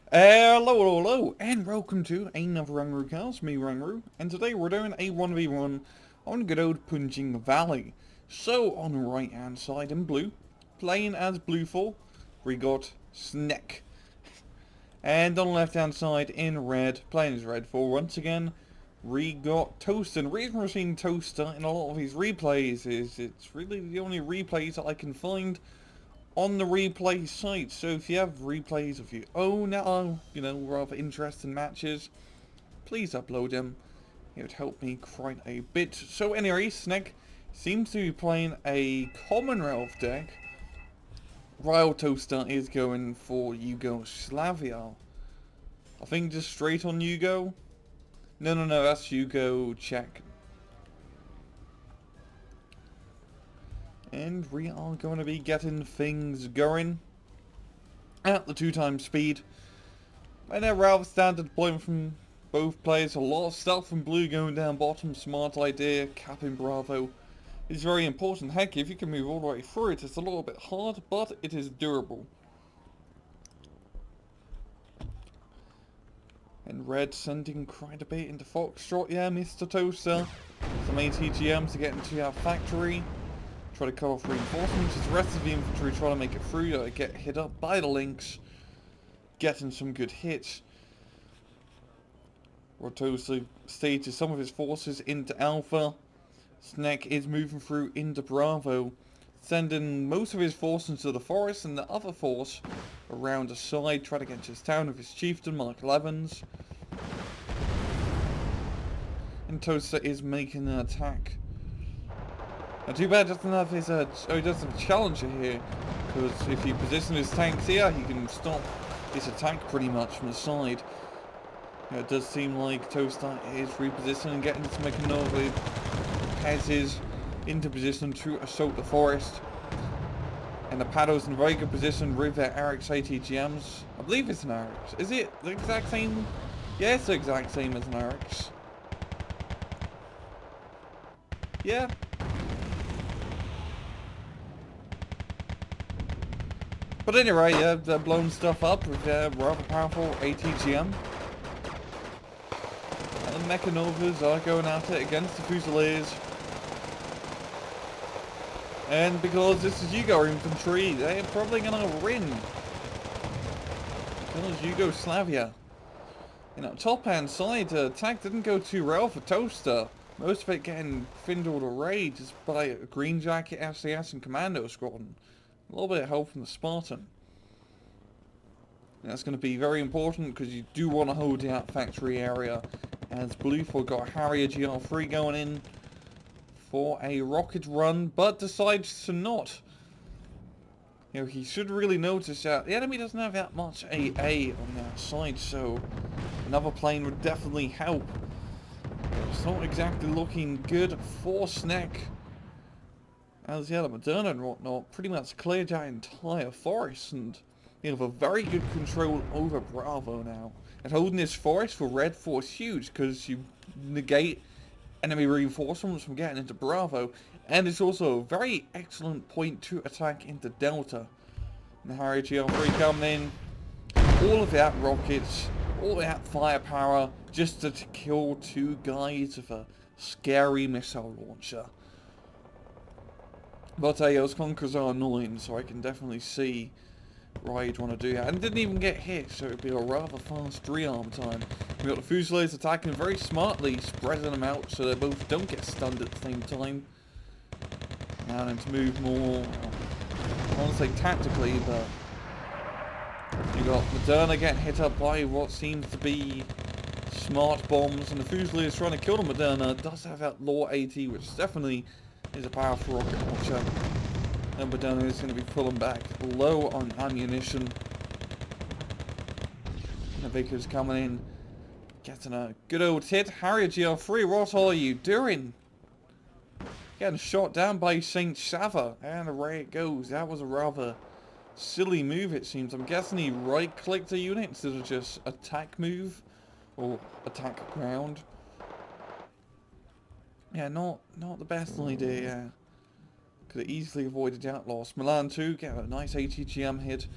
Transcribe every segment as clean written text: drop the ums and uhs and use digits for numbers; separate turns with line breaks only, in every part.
Hello, and welcome to another Rangru cast, me Rangru, and today we're doing a 1v1 on good old Punjing Valley. So, on the right hand side in blue, playing as Bluefall, we got Snek. And on the left hand side in red, playing as Redfall once again, we got Toaster. And the reason we're seeing Toaster in a lot of these replays is it's really the only replays that I can find on the replay site. So if you have replays of your own that are, rather interesting matches, please upload them. It would help me quite a bit. So anyway, Snek seems to be playing a Commonwealth deck. Royal Toaster is going for Yugoslavia. I think just straight on Yugo. No, that's Yugo Czech. And we are going to be getting things going at the 2x speed. And a rather standard deployment from both players. A lot of stuff from blue going down bottom. Smart idea. Capping Bravo is very important. Heck, if you can move all the way through it, it's a little bit hard, but it is durable. And red sending quite a bit into Foxtrot. Yeah, Mr. Toaster. Some ATGMs to get into our factory. Try to cut off reinforcements as the rest of the infantry try to make it through. Get hit up by the links. Getting some good hits. Toaster stages some of his forces into Alpha. Snek is moving through into Bravo. Sending most of his force into the forest and the other force around the side. Try to get to his town with his chieftain, Mark 11s. And Toaster is making an attack. Now too bad doesn't have his, he doesn't have a challenger here, because if he positions his tanks here, he can stop his attack pretty much from the side. It does seem like Toaster is repositioning and getting to make another Pez's into position to assault the forest. And the Paddles in a very good position with their Arix ATGMs. I believe it's an Arix. Is it the exact same? Yeah, it's the exact same as an Arix. Yeah. But anyway, they're blowing stuff up with their rather powerful ATGM. And the Mechanovas are going at it against the Fusiliers. And because this is Yugo infantry, they're probably going to win. Because Yugoslavia. Top hand side, attack didn't go too well for Toaster. Most of it getting findled away just by a Green Jacket, SAS and Commando Squadron. A little bit of help from the Spartan. And that's going to be very important because you do want to hold the out factory area. As Bluefall got Harrier GR3 going in for a rocket run, but decides to not. He should really notice that the enemy doesn't have that much AA on their side, so another plane would definitely help. It's not exactly looking good for Snek. As the Moderna and whatnot pretty much cleared that entire forest, and you have a very good control over Bravo now. And holding this forest for Redfall is huge because you negate enemy reinforcements from getting into Bravo, and it's also a very excellent point to attack into Delta. And the Harrier GL3 coming in, all of that rockets, all that firepower, just to kill two guys with a scary missile launcher. But those Conquerors are annoying, so I can definitely see why you'd want to do that. And didn't even get hit, so it'd be a rather fast rearm time. We got the Fusiliers attacking very smartly, spreading them out so they both don't get stunned at the same time. Now then to move more, I don't want to say tactically, but you got Moderna getting hit up by what seems to be smart bombs, and the Fusiliers trying to kill the Moderna. Does have that Law AT, which definitely is a powerful rocket launcher. And Moderna is going to be pulling back low on ammunition. The Vickers coming in, getting a good old hit. Harrier GR3, what are you doing? Getting shot down by Saint Sava, and away it goes. That was a rather silly move, it seems. I'm guessing he right-clicked a unit instead of just attack move, or attack ground. Yeah, not the best idea, yeah. Could have easily avoided that loss. Milan 2, get a nice ATGM hit.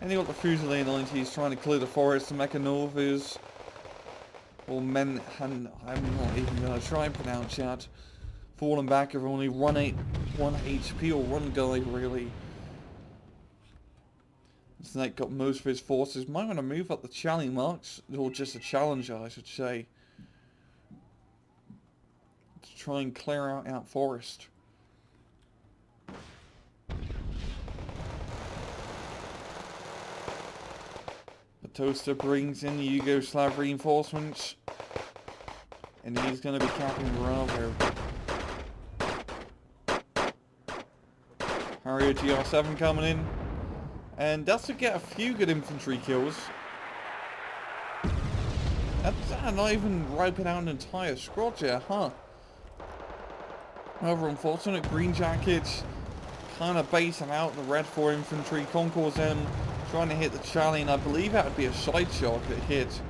And you got the Fusilier 90s trying to clear the forest. The Mechanovas, or Men, I'm not even going to try and pronounce that. Falling back of only 1 HP or one guy really. Snek got most of his forces. Might want to move up the challenge marks, or just a challenger I should say. To try and clear out forest. The Toaster brings in the Yugoslav reinforcements. And he's going to be capping Bravo. Harrier GR7 coming in. And that's to get a few good infantry kills. That's not even wiping out an entire squad here, huh? However, unfortunate, Green Jackets kind of basing out the Red 4 infantry. Concourse M trying to hit the Charlie, and I believe that would be a side shot that hit.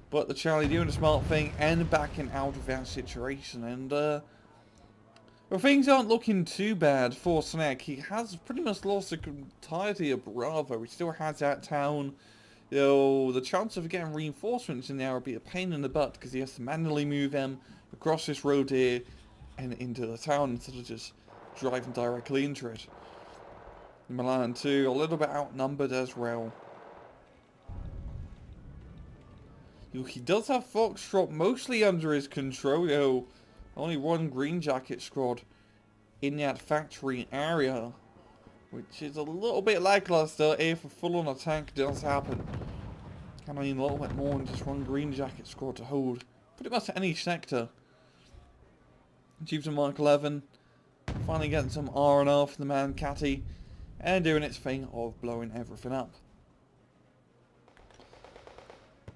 But the Charlie doing the smart thing and backing out of that situation. And, well, things aren't looking too bad for Snek. He has pretty much lost the entirety of Bravo. He still has that town. You know, the chance of getting reinforcements in there would be a pain in the butt because he has to manually move them across this road here and into the town instead of just driving directly into it. Milan too, a little bit outnumbered as well. He does have Foxtrot mostly under his control, though. Only one Green Jacket squad in that factory area, which is a little bit lackluster if a full-on attack does happen. I mean, a little bit more than just one Green Jacket squad to hold pretty much any sector. Chiefs of Mark 11 finally getting some R&R from the man Catty and doing its thing of blowing everything up.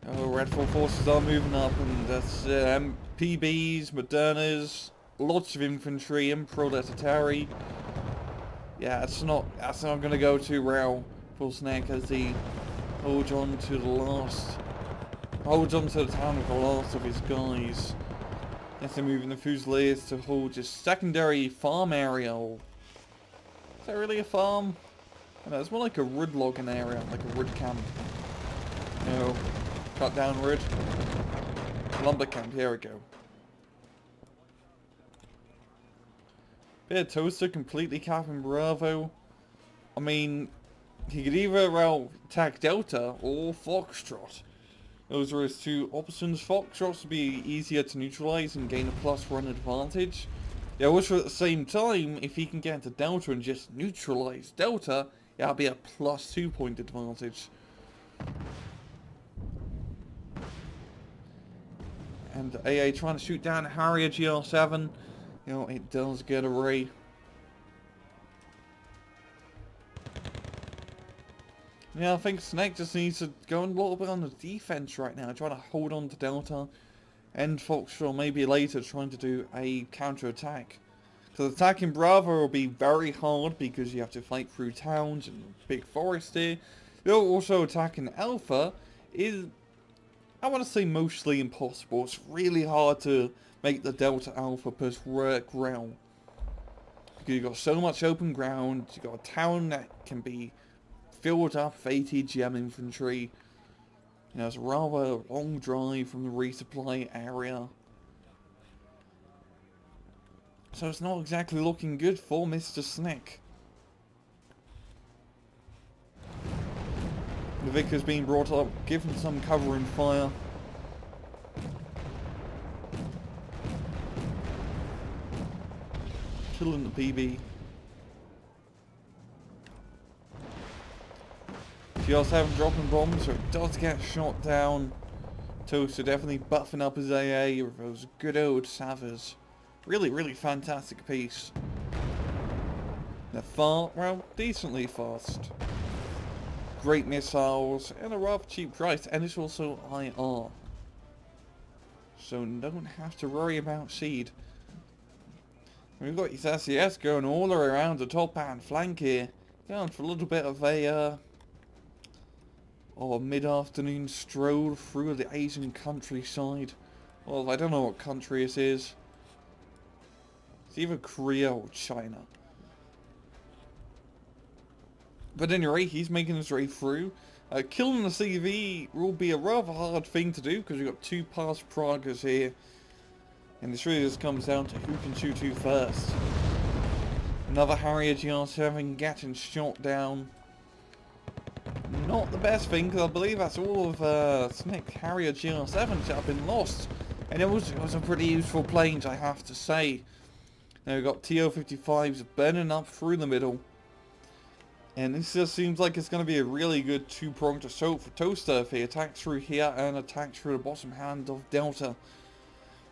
Oh, Red 4 forces are moving up, and that's PBs, Modernas, lots of infantry, and Proletariat. Yeah, that's not going to go too well for Snek as he holds on to the town with the last of his guys. As they're moving the Fusiliers to hold just secondary farm area. Is that really a farm? I know, it's more like a wood logging area, like a wood camp. No. Cut down wood. Lumber camp, here we go. Yeah, Toaster completely capping Bravo. I mean, he could either, well, attack Delta or Foxtrot. Those are his two options. Foxtrots would be easier to neutralize and gain a +1 advantage. Yeah, which at the same time, if he can get into Delta and just neutralize Delta, yeah, that'll be a +2 point advantage. And AA trying to shoot down Harrier GR7. You know, it does get away. Yeah, I think Snek just needs to go a little bit on the defense right now, trying to hold on to Delta. And Foxtrot maybe later trying to do a counter-attack. So attacking Bravo will be very hard because you have to fight through towns and big forest here. Though also attacking Alpha is, I want to say, mostly impossible. It's really hard to make the Delta Alpha push work well. Because you've got so much open ground, you've got a town that can be filled up with ATGM infantry. You know, it's a rather long drive from the resupply area. So it's not exactly looking good for Mr. Snek. The Vicar's being brought up, given some cover and fire. Killing the PB. GR7 dropping bombs, so it does get shot down. Toaster definitely buffing up his AA with those good old Savers. Really, really fantastic piece. They're well, decently fast. Great missiles, and a rather cheap price, and it's also IR. So don't have to worry about seed. We've got his SES going all around the top hand flank here. Going for a little bit of a mid-afternoon stroll through the Asian countryside. Well, I don't know what country it is. It's either Korea or China. But anyway, he's making his way through. Killing the CV will be a rather hard thing to do because we've got two past Pragas here. And this really just comes down to who can shoot who first. Another Harrier GR7 getting shot down. Not the best thing, because I believe that's all of Snek Harrier GR7s that have been lost. And it was a pretty useful plane, I have to say. Now we've got TO-55s burning up through the middle. And this just seems like it's going to be a really good two-pronged assault for Toaster if he attacks through here and attacks through the bottom hand of Delta.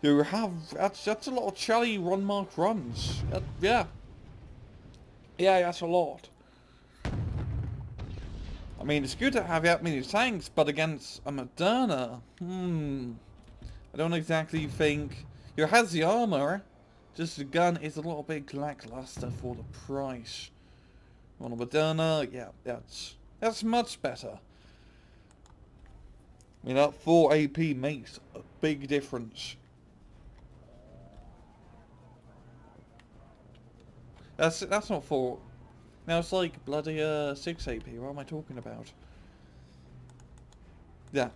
You have, that's a lot of Charlie run mark runs. Yeah. Yeah, that's a lot. I mean, it's good to have that many tanks, but against a Moderna, I don't exactly think... It has the armor, just the gun is a little bit lackluster for the price. On a Moderna, yeah, that's much better. I mean, that 4 AP makes a big difference. That's not 4. Now it's like bloody 6 AP. What am I talking about? Yeah.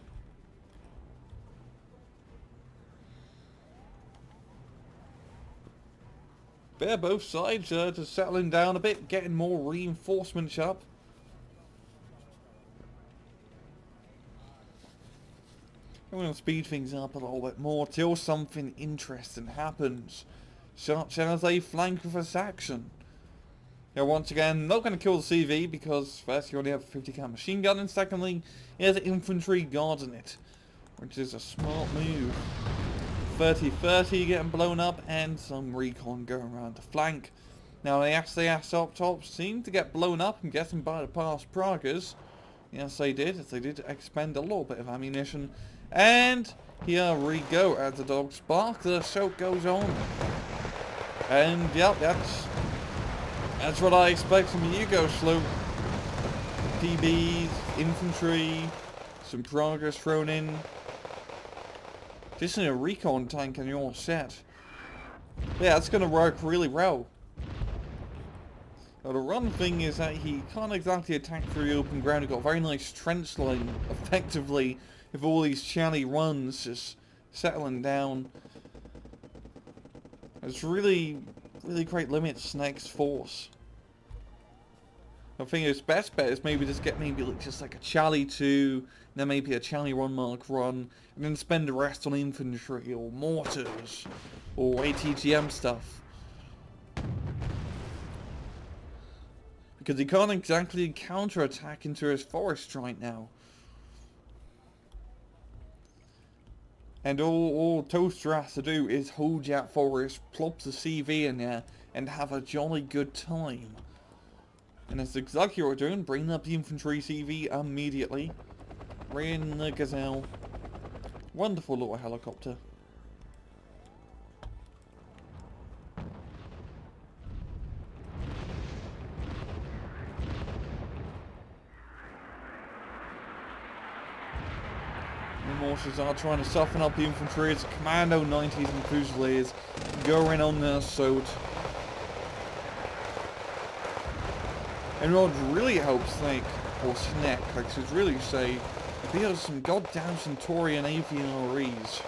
But yeah, both sides just settling down a bit, getting more reinforcements up. I'm going to speed things up a little bit more till something interesting happens, such as a flank with a Saxon. Now once again, not going to kill the CV because first you only have a 50 cal machine gun, and secondly, it has infantry guarding it, which is a smart move. 30-30 getting blown up and some recon going around the flank. Now the SAS up top seem to get blown up, I'm guessing by the past Pragas. Yes they did, as they did expend a little bit of ammunition. And here we go as the dogs bark, the assault goes on. And yep, that's what I expect from you, go slow. PBs, infantry, some Pragas thrown in. Just in a recon tank and you're all set. Yeah, it's going to work really well. Now the run thing is that he can't exactly attack through the open ground. He's got a very nice trench line, effectively, with all these Charlie runs just settling down. It's really great limit Snek's force. I think his best bet is maybe just get just like a Charlie 2, then maybe a Charlie 1 Mark run, and then spend the rest on infantry or mortars or ATGM stuff. Because he can't exactly counter-attack into his forest right now. And all Toaster has to do is hold that forest, plop the CV in there, and have a jolly good time. And that's exactly what we're doing, bringing up the infantry CV immediately. In the Gazelle. Wonderful little helicopter. The mortars are trying to soften up the infantry as Commando 90s and Fusiliers go in on the assault. And what really helps Snek, or Snek, I should really say, he has some goddamn Centaurian AVREs.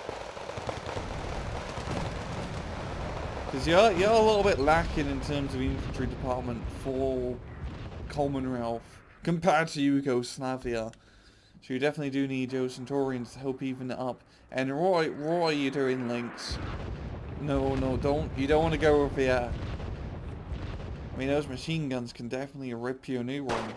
Because you're a little bit lacking in terms of the infantry department for Commonwealth compared to Yugoslavia. So you definitely do need those Centaurians to help even it up. And Roy, you're doing links. No, you don't want to go over here. I mean, those machine guns can definitely rip you a new one.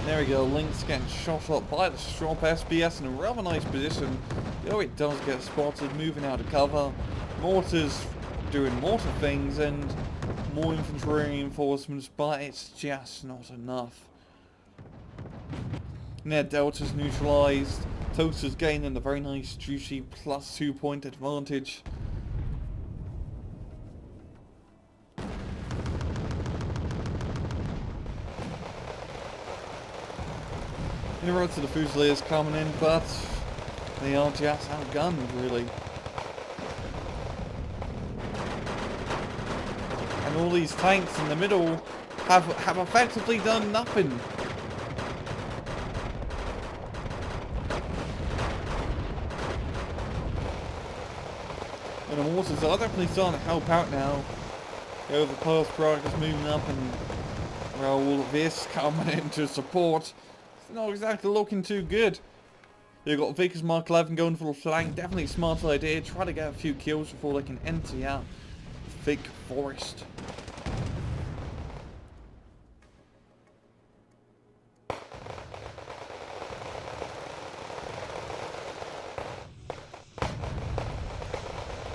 There we go, Link's getting shot up by the Strop SBS in a rather nice position. Though it does get spotted, moving out of cover. Mortars doing mortar things and more infantry reinforcements, but it's just not enough. Now Delta's neutralised. Toaster's gaining a very nice juicy +2 point advantage. The rest of the Fusiliers coming in, but they are just outgunned, really. And all these tanks in the middle have effectively done nothing. And the mortars are definitely starting to help out now. The overpass progress moving up, and well, all of this coming into support. It's not exactly looking too good. You've got Vickers Mark 11 going for the flank. Definitely a smart idea. Try to get a few kills before they can enter out thick forest.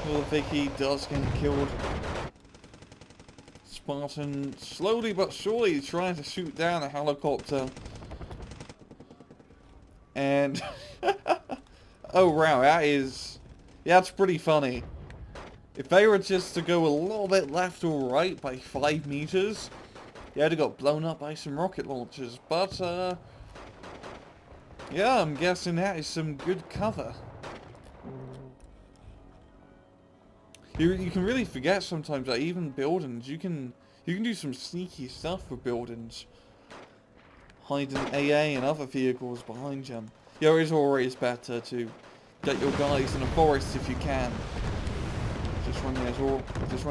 Well, Vicky does get killed. Spartan slowly but surely trying to shoot down a helicopter. And oh wow, that's pretty funny. If they were just to go a little bit left or right by 5 meters, they'd have got blown up by some rocket launchers. But yeah, I'm guessing that is some good cover. You can really forget sometimes that even buildings, you can do some sneaky stuff with buildings. Hiding AA and other vehicles behind them. Yeah, it is always better to get your guys in the forest if you can. Just when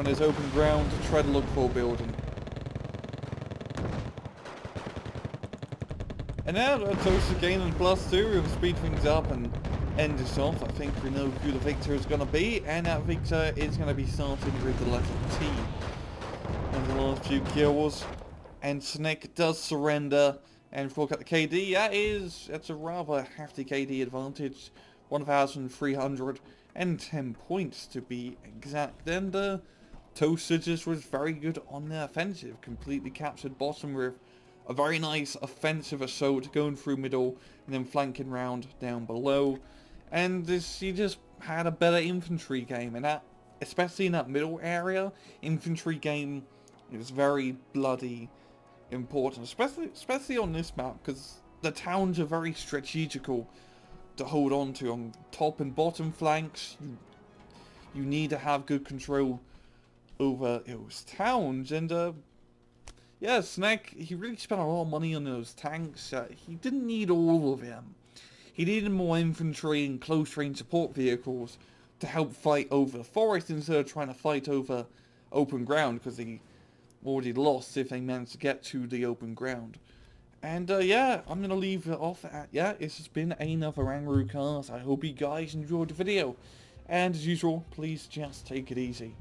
there's open ground, to try to look for a building. And now Toast gaining +2, we'll speed things up and end this off. I think we know who the victor is going to be, and that victor is going to be starting with the letter T. And the last few kills, and Snek does surrender, and if we look at the KD, that's a rather hefty KD advantage, 1,310 points to be exact, and Toaster just was very good on the offensive, completely captured bottom with a very nice offensive assault going through middle and then flanking round down below. And he just had a better infantry game, and that, especially in that middle area, infantry game is very bloody important, especially on this map, because the towns are very strategical to hold on to. On top and bottom flanks, you need to have good control over those towns, and yeah, Snek, he really spent a lot of money on those tanks. He didn't need all of them. He needed more infantry and close-range support vehicles to help fight over the forest instead of trying to fight over open ground, because he already lost if they managed to get to the open ground. And yeah, I'm going to leave it off at, this has been another Angru cast. I hope you guys enjoyed the video. And as usual, please just take it easy.